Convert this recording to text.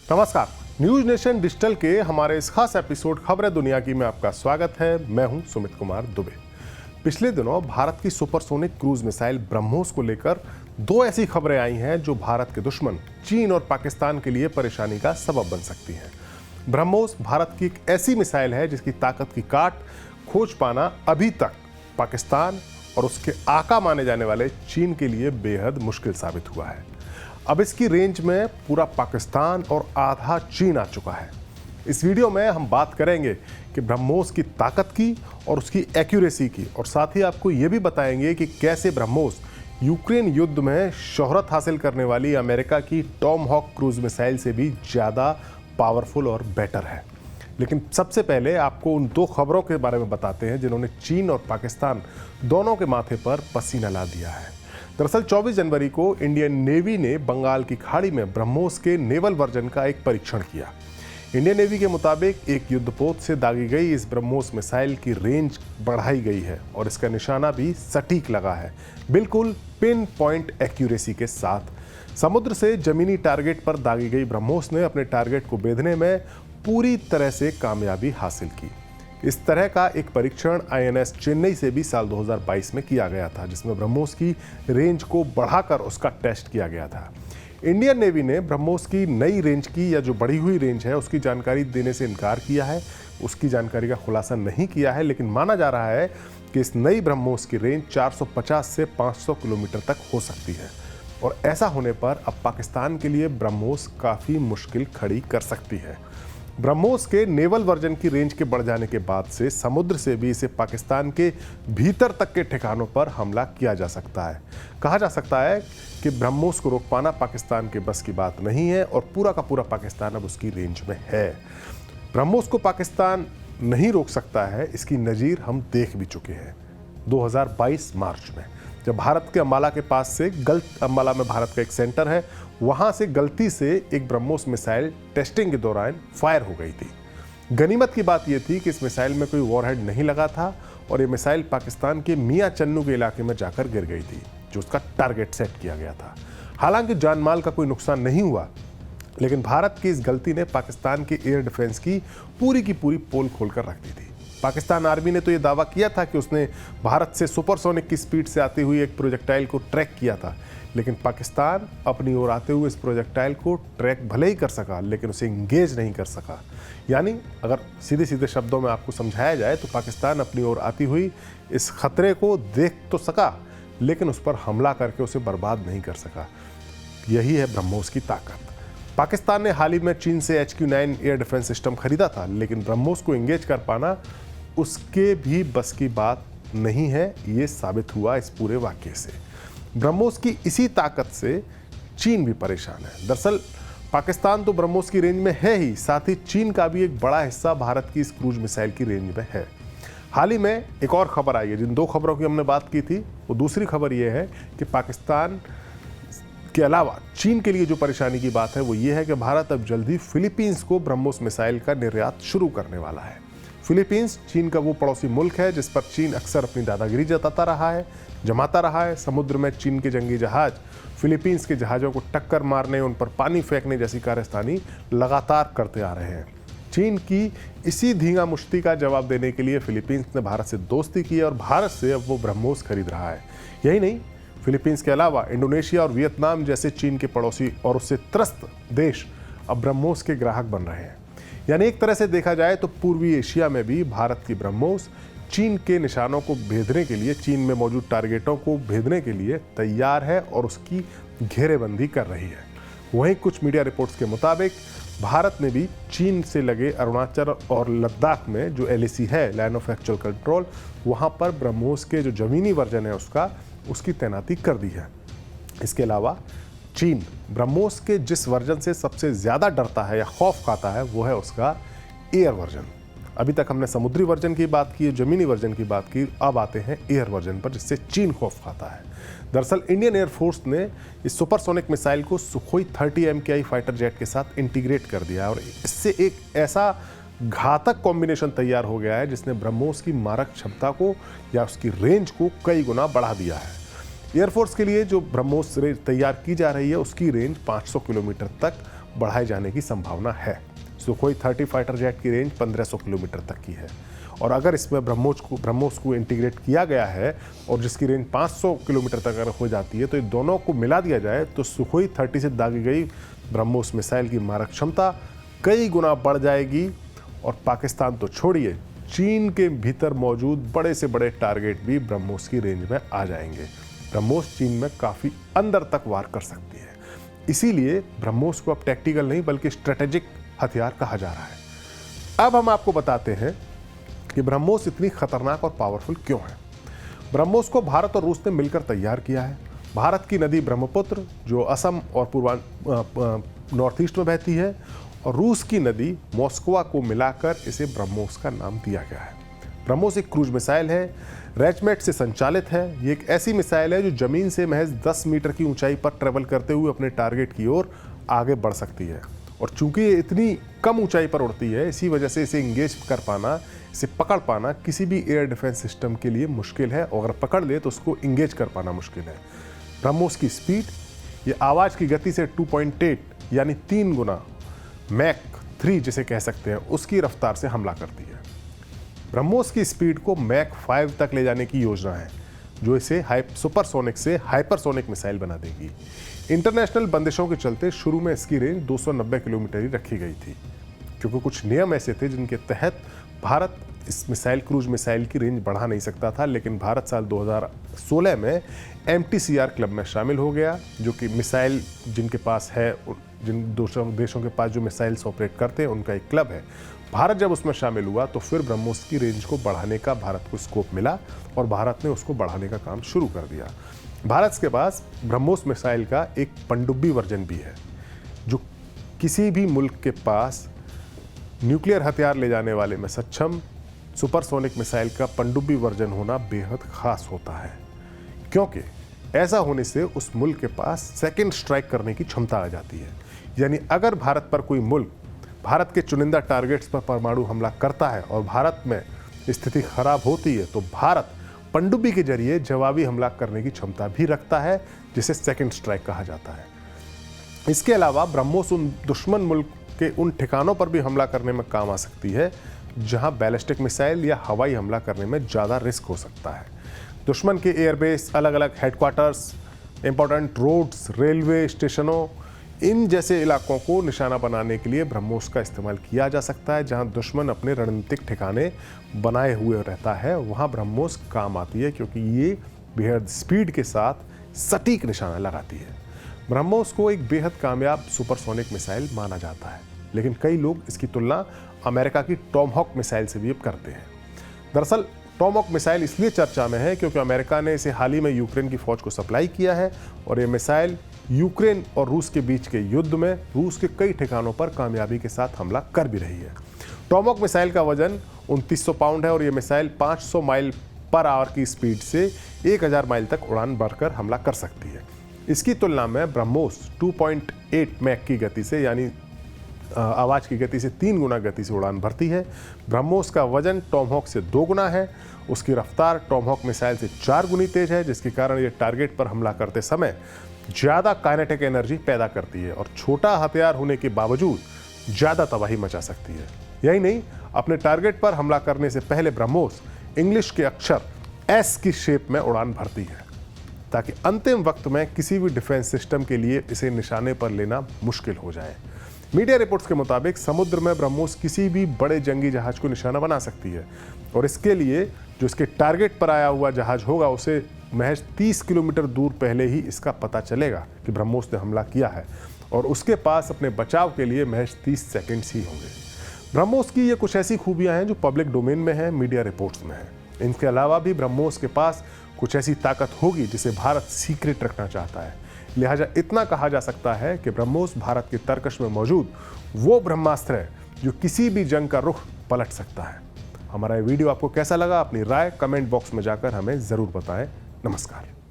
नमस्कार। News nation digital के हमारे इस खास एपिसोड खबरें दुनिया की में आपका स्वागत है। मैं हूं सुमित कुमार दुबे। पिछले दिनों भारत की सुपरसोनिक क्रूज मिसाइल ब्रह्मोस को लेकर दो ऐसी खबरें आई हैं जो भारत के दुश्मन चीन और पाकिस्तान के लिए परेशानी का सबब बन सकती हैं। ब्रह्मोस भारत की एक ऐसी मिसाइल है जिसकी ताकत की काट खोज पाना अभी तक पाकिस्तान और उसके आका माने जाने वाले चीन के लिए बेहद मुश्किल साबित हुआ है। अब इसकी रेंज में पूरा पाकिस्तान और आधा चीन आ चुका है। इस वीडियो में हम बात करेंगे कि ब्रह्मोस की ताकत की और उसकी एक्यूरेसी की, और साथ ही आपको ये भी बताएंगे कि कैसे ब्रह्मोस यूक्रेन युद्ध में शोहरत हासिल करने वाली अमेरिका की टॉमहॉक क्रूज मिसाइल से भी ज़्यादा पावरफुल और बेटर है। लेकिन सबसे पहले आपको उन दो खबरों के बारे में बताते हैं जिन्होंने चीन और पाकिस्तान दोनों के माथे पर पसीना ला दिया है। दरअसल 24 जनवरी को इंडियन नेवी ने बंगाल की खाड़ी में ब्रह्मोस के नेवल वर्जन का एक परीक्षण किया। इंडियन नेवी के मुताबिक एक युद्धपोत से दागी गई इस ब्रह्मोस मिसाइल की रेंज बढ़ाई गई है और इसका निशाना भी सटीक लगा है, बिल्कुल पिन पॉइंट एक्यूरेसी के साथ। समुद्र से जमीनी टारगेट पर दागी गई ब्रह्मोस ने अपने टारगेट को बेधने में पूरी तरह से कामयाबी हासिल की। इस तरह का एक परीक्षण आईएनएस चेन्नई से भी साल 2022 में किया गया था, जिसमें ब्रह्मोस की रेंज को बढ़ाकर उसका टेस्ट किया गया था। इंडियन नेवी ने ब्रह्मोस की नई रेंज की या जो बढ़ी हुई रेंज है उसकी जानकारी देने से इनकार किया है। उसकी जानकारी का खुलासा नहीं किया है, लेकिन माना जा रहा है कि इस नई ब्रह्मोस की रेंज 450 से 500 किलोमीटर तक हो सकती है, और ऐसा होने पर अब पाकिस्तान के लिए ब्रह्मोस काफ़ी मुश्किल खड़ी कर सकती है। ब्रह्मोस के नेवल वर्जन की रेंज के बढ़ जाने के बाद से समुद्र से भी इसे पाकिस्तान के भीतर तक के ठिकानों पर हमला किया जा सकता है। कहा जा सकता है कि ब्रह्मोस को रोक पाना पाकिस्तान के बस की बात नहीं है और पूरा का पूरा पाकिस्तान अब उसकी रेंज में है। ब्रह्मोस को पाकिस्तान नहीं रोक सकता है, इसकी नज़ीर हम देख भी चुके हैं 2022 मार्च में, जब भारत के अंबाला के पास से अंबाला में भारत का एक सेंटर है, वहां से गलती से एक ब्रह्मोस मिसाइल टेस्टिंग के दौरान फायर हो गई थी। गनीमत की बात यह थी कि इस मिसाइल में कोई वॉरहेड नहीं लगा था और ये मिसाइल पाकिस्तान के मियां चन्नू के इलाके में जाकर गिर गई थी, जो उसका टारगेट सेट किया गया था। हालांकि जान माल का कोई नुकसान नहीं हुआ, लेकिन भारत की इस गलती ने पाकिस्तान के एयर डिफेंस की पूरी पोल खोलकर रख दी थी। पाकिस्तान आर्मी ने तो ये दावा किया था कि उसने भारत से सुपरसोनिक की स्पीड से आती हुई एक प्रोजेक्टाइल को ट्रैक किया था, लेकिन पाकिस्तान अपनी ओर आते हुए इस प्रोजेक्टाइल को ट्रैक भले ही कर सका, लेकिन उसे इंगेज नहीं कर सका। यानी अगर सीधे शब्दों में आपको समझाया जाए तो पाकिस्तान अपनी ओर आती हुई इस खतरे को देख तो सका, लेकिन उस पर हमला करके उसे बर्बाद नहीं कर सका। यही है ब्रह्मोस की ताकत। पाकिस्तान ने हाल ही में चीन से HQ-9 एयर डिफेंस सिस्टम खरीदा था, लेकिन ब्रह्मोस को इंगेज कर पाना उसके भी बस की बात नहीं है। ये साबित हुआ इस पूरे वाकये से। ब्रह्मोस की इसी ताकत से चीन भी परेशान है। दरअसल पाकिस्तान तो ब्रह्मोस की रेंज में है ही, साथ ही चीन का भी एक बड़ा हिस्सा भारत की इस क्रूज मिसाइल की रेंज में है। हाल ही में एक और खबर आई है, जिन दो खबरों की हमने बात की थी, वो दूसरी खबर ये है कि पाकिस्तान के अलावा चीन के लिए जो परेशानी की बात है वो ये है कि भारत अब जल्दी फिलीपींस को ब्रह्मोस मिसाइल का निर्यात शुरू करने वाला है। फिलीपींस चीन का वो पड़ोसी मुल्क है जिस पर चीन अक्सर अपनी दादागिरी जमाता रहा है। समुद्र में चीन के जंगी जहाज फिलीपींस के जहाज़ों को टक्कर मारने, उन पर पानी फेंकने जैसी कारस्तानी लगातार करते आ रहे हैं। चीन की इसी धींगा मुश्ती का जवाब देने के लिए फिलीपींस ने भारत से दोस्ती की और भारत से अब वो ब्रह्मोस खरीद रहा है। यही नहीं, फिलीपींस के अलावा इंडोनेशिया और वियतनाम जैसे चीन के पड़ोसी और उससे त्रस्त देश अब ब्रह्मोस के ग्राहक बन रहे हैं। यानी एक तरह से देखा जाए तो पूर्वी एशिया में भी भारत की ब्रह्मोस चीन के निशानों को भेदने के लिए, चीन में मौजूद टारगेटों को भेदने के लिए तैयार है और उसकी घेरेबंदी कर रही है। वहीं कुछ मीडिया रिपोर्ट्स के मुताबिक भारत ने भी चीन से लगे अरुणाचल और लद्दाख में जो LAC है, लाइन ऑफ एक्चुअल कंट्रोल, वहां पर ब्रह्मोस के जो जमीनी वर्जन है उसकी तैनाती कर दी है। इसके अलावा चीन ब्रह्मोस के जिस वर्जन से सबसे ज़्यादा डरता है या खौफ खाता है वो है उसका एयर वर्जन। अभी तक हमने समुद्री वर्जन की बात की, जमीनी वर्जन की बात की, अब आते हैं एयर वर्जन पर जिससे चीन खौफ खाता है। दरअसल इंडियन एयरफोर्स ने इस सुपरसोनिक मिसाइल को सुखोई 30 MKI फाइटर जेट के साथ इंटीग्रेट कर दिया और इससे एक ऐसा घातक कॉम्बिनेशन तैयार हो गया है जिसने ब्रह्मोस की मारक क्षमता को या उसकी रेंज को कई गुना बढ़ा दिया है। एयरफोर्स के लिए जो ब्रह्मोस तैयार की जा रही है उसकी रेंज 500 किलोमीटर तक बढ़ाए जाने की संभावना है। सुखोई 30 फाइटर जेट की रेंज 1500 किलोमीटर तक की है और अगर इसमें ब्रह्मोस को इंटीग्रेट किया गया है और जिसकी रेंज 500 किलोमीटर तक अगर हो जाती है तो ये दोनों को मिला दिया जाए तो सुखोई 30 से दागी गई ब्रह्मोस मिसाइल की मारक क्षमता कई गुना बढ़ जाएगी और पाकिस्तान तो छोड़िए, चीन के भीतर मौजूद बड़े से बड़े टारगेट भी ब्रह्मोस की रेंज में आ जाएंगे। ब्रह्मोस चीन में काफ़ी अंदर तक वार कर सकती है, इसीलिए ब्रह्मोस को अब टैक्टिकल नहीं बल्कि स्ट्रेटेजिक हथियार कहा जा रहा है। अब हम आपको बताते हैं कि ब्रह्मोस इतनी खतरनाक और पावरफुल क्यों है। ब्रह्मोस को भारत और रूस ने मिलकर तैयार किया है। भारत की नदी ब्रह्मपुत्र जो असम और नॉर्थ ईस्ट में बहती है और रूस की नदी मॉस्को को मिलाकर इसे ब्रह्मोस का नाम दिया गया है। ब्रह्मोस एक क्रूज मिसाइल है, रैचमेट से संचालित है। ये एक ऐसी मिसाइल है जो जमीन से महज 10 मीटर की ऊंचाई पर ट्रेवल करते हुए अपने टारगेट की ओर आगे बढ़ सकती है और चूंकि ये इतनी कम ऊंचाई पर उड़ती है, इसी वजह से इसे इंगेज कर पाना, इसे पकड़ पाना किसी भी एयर डिफेंस सिस्टम के लिए मुश्किल है और अगर पकड़ ले तो उसको इंगेज कर पाना मुश्किल है। ब्रह्मोस की स्पीड, ये आवाज़ की गति से 2.8 यानी 3 गुना मैक 3 जिसे कह सकते हैं उसकी रफ्तार से हमला करती है। ब्रह्मोस की स्पीड को मैक 5 तक ले जाने की योजना है जो इसे सुपरसोनिक से हाइपरसोनिक मिसाइल बना देगी। इंटरनेशनल बंदिशों के चलते शुरू में इसकी रेंज 290 किलोमीटर ही रखी गई थी क्योंकि कुछ नियम ऐसे थे जिनके तहत भारत इस क्रूज मिसाइल की रेंज बढ़ा नहीं सकता था, लेकिन भारत साल 2016 में MTCR क्लब में शामिल हो गया जो कि मिसाइल जिनके पास है, जिन देशों के पास जो मिसाइल्स ऑपरेट करते हैं उनका एक क्लब है। भारत जब उसमें शामिल हुआ तो फिर ब्रह्मोस की रेंज को बढ़ाने का भारत को स्कोप मिला और भारत ने उसको बढ़ाने का काम शुरू कर दिया। भारत के पास ब्रह्मोस मिसाइल का एक पनडुब्बी वर्जन भी है जो किसी भी मुल्क के पास न्यूक्लियर हथियार ले जाने वाले में सक्षम सुपरसोनिक मिसाइल का पनडुब्बी वर्जन होना बेहद खास होता है क्योंकि ऐसा होने से उस मुल्क के पास सेकंड स्ट्राइक करने की क्षमता आ जाती है। यानी अगर भारत पर कोई मुल्क भारत के चुनिंदा टारगेट्स पर परमाणु हमला करता है और भारत में स्थिति खराब होती है तो भारत पनडुब्बी के जरिए जवाबी हमला करने की क्षमता भी रखता है जिसे सेकंड स्ट्राइक कहा जाता है। इसके अलावा ब्रह्मोस उन दुश्मन मुल्क के उन ठिकानों पर भी हमला करने में काम आ सकती है जहां बैलिस्टिक मिसाइल या हवाई हमला करने में ज़्यादा रिस्क हो सकता है। दुश्मन के एयरबेस, अलग अलग हेडक्वार्टर्स, इंपॉर्टेंट रोड्स, रेलवे स्टेशनों, इन जैसे इलाकों को निशाना बनाने के लिए ब्रह्मोस का इस्तेमाल किया जा सकता है। जहां दुश्मन अपने रणनीतिक ठिकाने बनाए हुए रहता है वहां ब्रह्मोस काम आती है क्योंकि ये बेहद स्पीड के साथ सटीक निशाना लगाती है। ब्रह्मोस को एक बेहद कामयाब सुपरसोनिक मिसाइल माना जाता है, लेकिन कई लोग इसकी तुलना अमेरिका की टॉमहॉक मिसाइल से भी अब करते हैं। दरअसल टॉमहॉक मिसाइल इसलिए चर्चा में है क्योंकि अमेरिका ने इसे हाल ही में यूक्रेन की फौज को सप्लाई किया है और ये मिसाइल यूक्रेन और रूस के बीच के युद्ध में रूस के कई ठिकानों पर कामयाबी के साथ हमला कर भी रही है। टॉमहॉक मिसाइल का वजन 2900 पाउंड है और ये मिसाइल 500 माइल पर आवर की स्पीड से 1000 माइल तक उड़ान भरकर हमला कर सकती है। इसकी तुलना में ब्रह्मोस 2.8 मैक की गति से यानी आवाज़ की गति से 3 गुना गति से उड़ान भरती है। ब्रह्मोस का वजन टॉमहॉक से 2 गुना है। उसकी रफ्तार टॉमहॉक मिसाइल से 4 गुनी तेज है जिसके कारण ये टारगेट पर हमला करते समय ज़्यादा काइनेटिक एनर्जी पैदा करती है और छोटा हथियार होने के बावजूद ज़्यादा तबाही मचा सकती है। यही नहीं, अपने टारगेट पर हमला करने से पहले ब्रह्मोस इंग्लिश के अक्षर S की शेप में उड़ान भरती है ताकि अंतिम वक्त में किसी भी डिफेंस सिस्टम के लिए इसे निशाने पर लेना मुश्किल हो जाए। मीडिया रिपोर्ट्स के मुताबिक समुद्र में ब्रह्मोस किसी भी बड़े जंगी जहाज को निशाना बना सकती है और इसके लिए जो इसके टारगेट पर आया हुआ जहाज होगा उसे महज 30 किलोमीटर दूर पहले ही इसका पता चलेगा कि ब्रह्मोस ने हमला किया है और उसके पास अपने बचाव के लिए महज 30 सेकंड्स ही होंगे। ब्रह्मोस की ये कुछ ऐसी खूबियां हैं जो पब्लिक डोमेन में है, मीडिया रिपोर्ट्स में है। इनके अलावा भी ब्रह्मोस के पास कुछ ऐसी ताकत होगी जिसे भारत सीक्रेट रखना चाहता है। लिहाजा इतना कहा जा सकता है कि ब्रह्मोस भारत के तर्कश में मौजूद वो ब्रह्मास्त्र है जो किसी भी जंग का रुख पलट सकता है। हमारा ये वीडियो आपको कैसा लगा? अपनी राय कमेंट बॉक्स में जाकर हमें ज़रूर बताएं। नमस्कार।